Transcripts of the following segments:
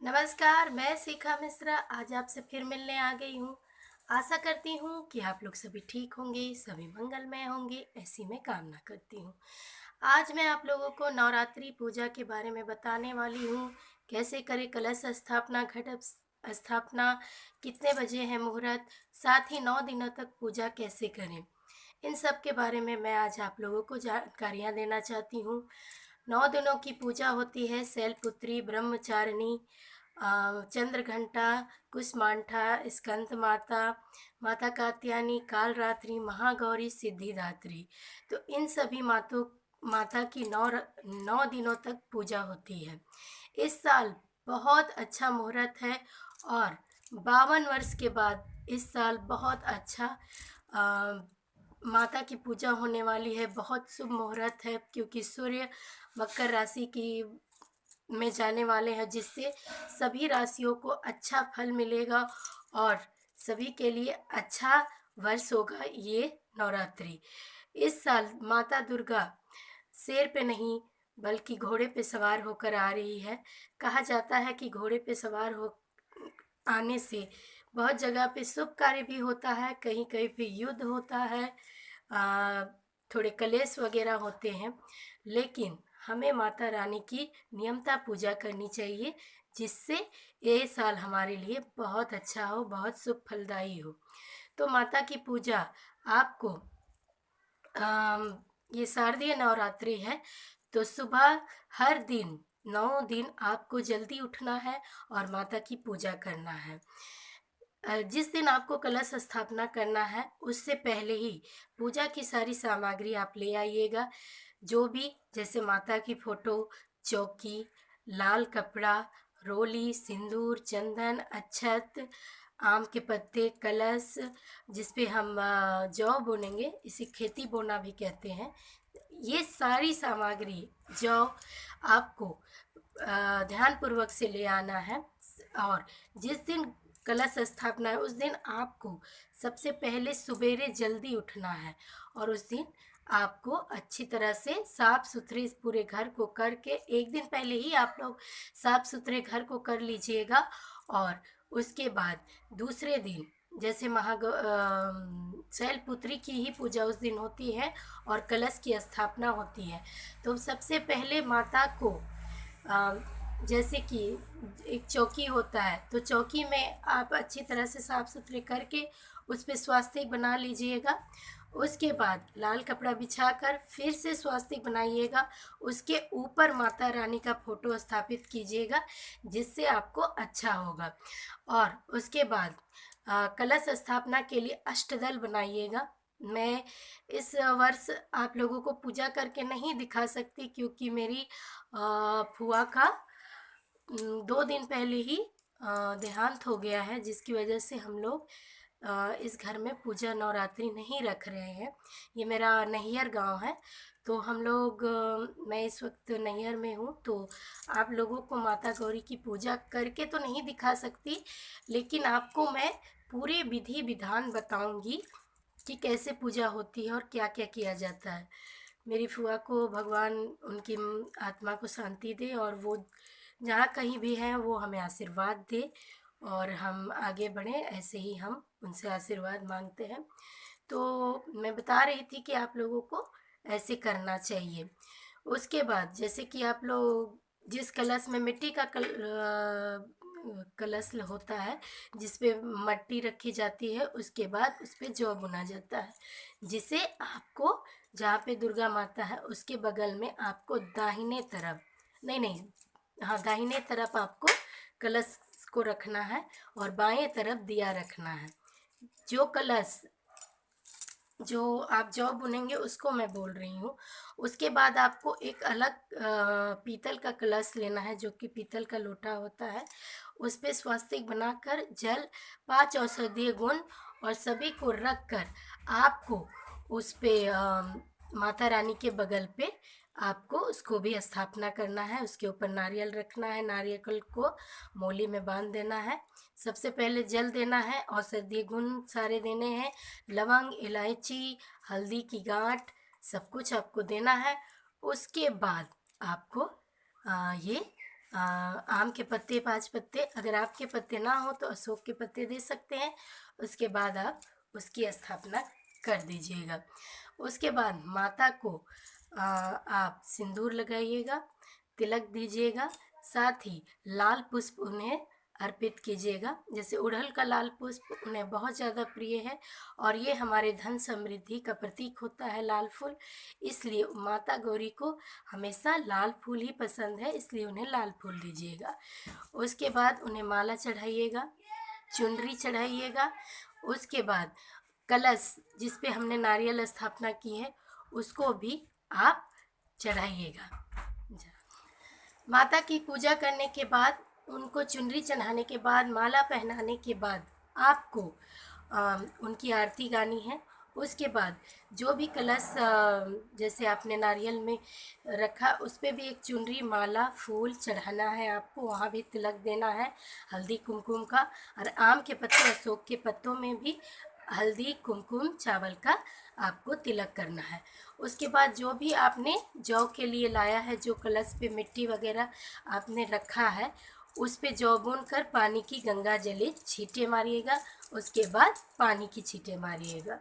नमस्कार, मैं शिखा मिश्रा आज आपसे फिर मिलने आ गई हूँ। आशा करती हूँ कि आप लोग सभी ठीक होंगे, सभी मंगलमय होंगे, ऐसी मैं कामना करती हूँ। आज मैं आप लोगों को नवरात्रि पूजा के बारे में बताने वाली हूँ। कैसे करें कलश स्थापना, घट स्थापना, कितने बजे है मुहूर्त, साथ ही 9 दिनों तक पूजा कैसे करें। इन सब के बारे में मैं आज आप लोगों को जानकारियाँ देना चाहती हूँ। 9 दिनों की पूजा होती है शैलपुत्री, ब्रह्मचारिणी, चंद्रघंटा, कुसमांडा, स्कंद माता, माता कात्यायनी, कालरात्रि, महागौरी, सिद्धिदात्री। तो इन सभी माता की 9 दिनों तक पूजा होती है। इस साल बहुत अच्छा मुहूर्त है और 52 वर्ष के बाद इस साल बहुत अच्छा अ, माता की पूजा होने वाली है। बहुत शुभ मुहूर्त है क्योंकि सूर्य मकर राशि की में जाने वाले हैं, जिससे सभी राशियों को अच्छा फल मिलेगा और सभी के लिए अच्छा वर्ष होगा ये नवरात्रि। इस साल माता दुर्गा शेर पे नहीं बल्कि घोड़े पे सवार होकर आ रही है। कहा जाता है कि घोड़े पे सवार हो आने से बहुत जगह पे शुभ कार्य भी होता है, कहीं कहीं पे युद्ध होता है, आ, थोड़े कलेश वगैरह होते हैं। लेकिन हमें माता रानी की नियमता पूजा करनी चाहिए, जिससे ये साल हमारे लिए बहुत अच्छा हो, बहुत शुभ फलदायी हो। तो माता की पूजा आपको अम, ये शारदीय नवरात्रि है, तो सुबह हर दिन 9 दिन आपको जल्दी उठना है और माता की पूजा करना है। जिस दिन आपको कलश स्थापना करना है उससे पहले ही पूजा की सारी सामग्री आप ले आइएगा। जो भी, जैसे माता की फोटो, चौकी, लाल कपड़ा, रोली, सिंदूर, चंदन, अक्षत, आम के पत्ते, कलश जिस पे हम जौ बुनेंगे, इसे खेती बोना भी कहते हैं। ये सारी सामग्री जौ आपको ध्यानपूर्वक से ले आना है। और जिस दिन कलश स्थापना है उस दिन आपको सबसे पहले सुबेरे जल्दी उठना है और उस दिन आपको अच्छी तरह से साफ सुथरे इस पूरे घर को करके, एक दिन पहले ही आप लोग साफ सुथरे घर को कर लीजिएगा। और उसके बाद दूसरे दिन, जैसे शैलपुत्री की ही पूजा उस दिन होती है और कलश की स्थापना होती है। तो सबसे पहले माता को अ, जैसे कि एक चौकी होता है, तो चौकी में आप अच्छी तरह से साफ सुथरे करके उस पे स्वास्तिक बना लीजिएगा। उसके बाद लाल कपड़ा बिछाकर फिर से स्वास्तिक बनाइएगा। उसके ऊपर माता रानी का फोटो स्थापित कीजिएगा, जिससे आपको अच्छा होगा। और उसके बाद कलश स्थापना के लिए अष्टदल बनाइएगा। मैं इस वर्ष आप लोगों को पूजा करके नहीं दिखा सकती क्योंकि मेरी फुआ का 2 दिन पहले ही देहांत हो गया है, जिसकी वजह से हम लोग इस घर में पूजा नवरात्रि नहीं रख रहे हैं। ये मेरा नैहर गांव है, तो हम लोग मैं इस वक्त नैहर में हूँ, तो आप लोगों को माता गौरी की पूजा करके तो नहीं दिखा सकती, लेकिन आपको मैं पूरे विधि विधान बताऊंगी कि कैसे पूजा होती है और क्या क्या किया जाता है। मेरी फुआ को भगवान उनकी आत्मा को शांति दे और वो जहाँ कहीं भी हैं वो हमें आशीर्वाद दे और हम आगे बढ़ें, ऐसे ही हम उनसे आशीर्वाद मांगते हैं। तो मैं बता रही थी कि आप लोगों को ऐसे करना चाहिए। उसके बाद जैसे कि आप लोग जिस कलश में मिट्टी का कलश होता है, जिस पे मट्टी रखी जाती है, उसके बाद उस पे जौ बुना जाता है, जिसे आपको जहाँ पे दुर्गा माता है उसके बगल में आपको दाहिने तरफ, नहीं नहीं, हाँ दाहिने तरफ आपको कलश को रखना है और बाएं तरफ दिया रखना है। जो कलश जो आप जौ बुनेंगे उसको मैं बोल रही हूँ। उसके बाद आपको एक अलग पीतल का कलश लेना है, जो कि पीतल का लोटा होता है। उस पे स्वास्तिक बनाकर जल, 5 औषधीय गुण और सभी को रख कर आपको उस पे माता रानी के बगल पे आपको उसको भी स्थापना करना है। उसके ऊपर नारियल रखना है, नारियल को मोली में बांध देना है। सबसे पहले जल देना है, औषधीय गुण सारे देने हैं, लवंग, इलायची, हल्दी की गांठ, सब कुछ आपको देना है। उसके बाद आपको ये आम के पत्ते 5 पत्ते, अगर आपके पत्ते ना हो तो अशोक के पत्ते दे सकते हैं। उसके बाद आप उसकी स्थापना कर दीजिएगा। उसके बाद माता को आप सिंदूर लगाइएगा, तिलक दीजिएगा, साथ ही लाल पुष्प उन्हें अर्पित कीजिएगा। जैसे उड़हल का लाल पुष्प उन्हें बहुत ज़्यादा प्रिय है और ये हमारे धन समृद्धि का प्रतीक होता है लाल फूल, इसलिए माता गौरी को हमेशा लाल फूल ही पसंद है, इसलिए उन्हें लाल फूल दीजिएगा। उसके बाद उन्हें माला चढ़ाइएगा, चुनरी चढ़ाइएगा। उसके बाद कलश जिस पे हमने नारियल स्थापना की है उसको भी आप चढ़ाइएगा। माता की पूजा करने के बाद, उनको चुनरी चढ़ाने के बाद, माला पहनाने के बाद आपको उनकी आरती गानी है। उसके बाद जो भी कलश जैसे आपने नारियल में रखा उस पर भी एक चुनरी, माला, फूल चढ़ाना है आपको, वहाँ भी तिलक देना है हल्दी कुमकुम का। और आम के पत्ते, अशोक के पत्तों में भी हल्दी कुमकुम चावल का आपको तिलक करना है। उसके बाद जो भी आपने जौ के लिए लाया है, जो कलश पे मिट्टी वगैरह आपने रखा है, उस पे जौ बुन कर पानी की गंगा जले छींटे मारिएगा। उसके बाद पानी की छींटे मारिएगा।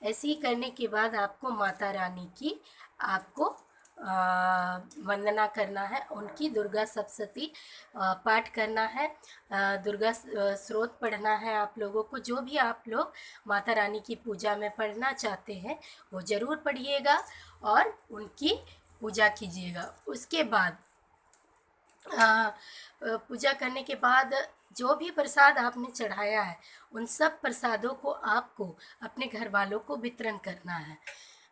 ऐसे ही करने के बाद आपको माता रानी की आपको वंदना करना है, उनकी दुर्गा सप्तशती पाठ करना है, दुर्गा स्रोत पढ़ना है आप लोगों को। जो भी आप लोग माता रानी की पूजा में पढ़ना चाहते हैं वो ज़रूर पढ़िएगा और उनकी पूजा कीजिएगा। उसके बाद पूजा करने के बाद जो भी प्रसाद आपने चढ़ाया है उन सब प्रसादों को आपको अपने घर वालों को वितरण करना है।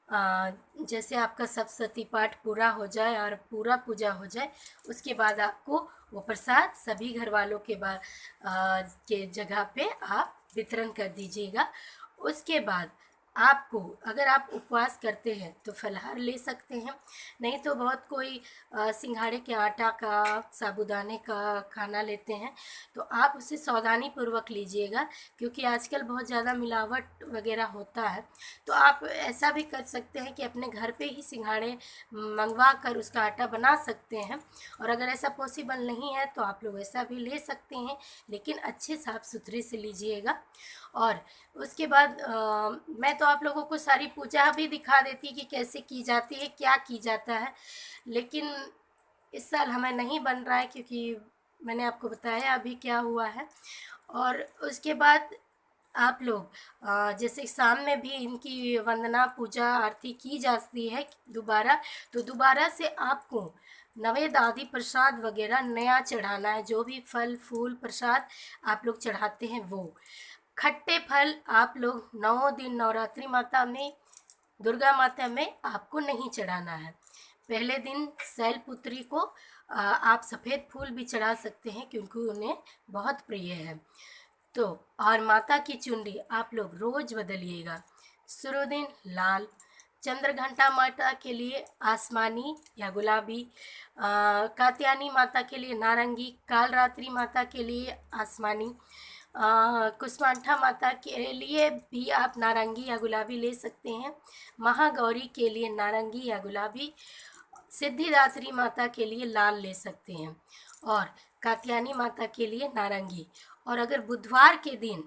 जैसे आपका सप्तशती पाठ पूरा हो जाए और पूरा पूजा हो जाए, उसके बाद आपको वो प्रसाद सभी घर वालों के के जगह पे आप वितरण कर दीजिएगा। उसके बाद आपको, अगर आप उपवास करते हैं तो फलाहार ले सकते हैं, नहीं तो बहुत कोई सिंघाड़े के आटा का, साबूदाने का खाना लेते हैं, तो आप उसे सावधानी पूर्वक लीजिएगा, क्योंकि आजकल बहुत ज़्यादा मिलावट वगैरह होता है। तो आप ऐसा भी कर सकते हैं कि अपने घर पे ही सिंघाड़े मंगवा कर उसका आटा बना सकते हैं, और अगर ऐसा पॉसिबल नहीं है तो आप लोग ऐसा भी ले सकते हैं, लेकिन अच्छे साफ़ सुथरे से लीजिएगा। और उसके बाद मैं तो आप लोगों को सारी पूजा भी दिखा देती कि कैसे की जाती है, क्या की जाता है, लेकिन इस साल हमें नहीं बन रहा है क्योंकि मैंने आपको बताया अभी क्या हुआ है। और उसके बाद आप लोग जैसे शाम में भी इनकी वंदना, पूजा, आरती की जाती है दोबारा, तो दोबारा से आपको नवेद आदि प्रसाद वगैरह नया चढ़ाना है। जो भी फल फूल प्रसाद आप लोग चढ़ाते हैं वो खट्टे फल आप लोग 9 दिन नवरात्रि माता में, दुर्गा माता में आपको नहीं चढ़ाना है। पहले दिन शैलपुत्री को आप सफ़ेद फूल भी चढ़ा सकते हैं क्योंकि उन्हें बहुत प्रिय है। तो और माता की चुनरी आप लोग रोज़ बदलिएगा। शुरू दिन लाल, चंद्रघंटा माता के लिए आसमानी या गुलाबी, कात्यायनी माता के लिए नारंगी, कालरात्रि माता के लिए आसमानी, कुष्मांडा माता के लिए भी आप नारंगी या गुलाबी ले सकते हैं। महागौरी के लिए नारंगी या गुलाबी, सिद्धिदात्री माता के लिए लाल ले सकते हैं, और कात्यायनी माता के लिए नारंगी। और अगर बुधवार के दिन,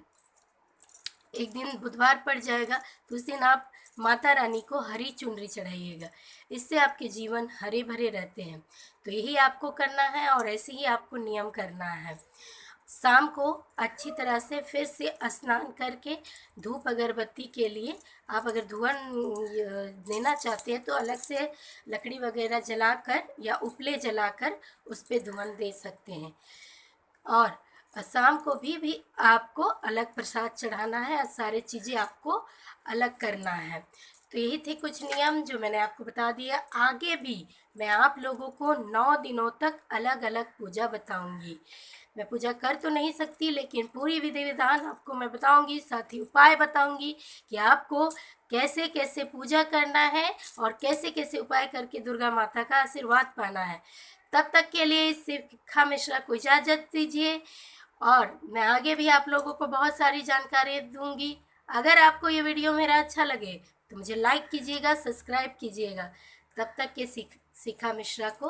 एक दिन बुधवार पड़ जाएगा तो उस दिन आप माता रानी को हरी चुनरी चढ़ाइएगा, इससे आपके जीवन हरे भरे रहते हैं। तो यही आपको करना है और ऐसे ही आपको नियम करना है। शाम को अच्छी तरह से फिर से स्नान करके धूप अगरबत्ती के लिए आप अगर धुआं देना चाहते हैं तो अलग से लकड़ी वगैरह जलाकर या उपले जलाकर उस पर धुआं दे सकते हैं। और शाम को भी आपको अलग प्रसाद चढ़ाना है और सारी चीज़ें आपको अलग करना है। तो यही थे कुछ नियम जो मैंने आपको बता दिया। आगे भी मैं आप लोगों को 9 दिनों तक अलग अलग पूजा बताऊंगी। मैं पूजा कर तो नहीं सकती, लेकिन पूरी विधि विधान आपको मैं बताऊंगी, साथ ही उपाय बताऊंगी कि आपको कैसे कैसे पूजा करना है और कैसे कैसे उपाय करके दुर्गा माता का आशीर्वाद पाना है। तब तक के लिए शिखा मिश्रा को इजाज़त दीजिए, और मैं आगे भी आप लोगों को बहुत सारी जानकारी दूंगी। अगर आपको ये वीडियो मेरा अच्छा लगे तो मुझे लाइक कीजिएगा, सब्सक्राइब कीजिएगा। तब तक के शिखा मिश्रा को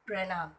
प्रणाम।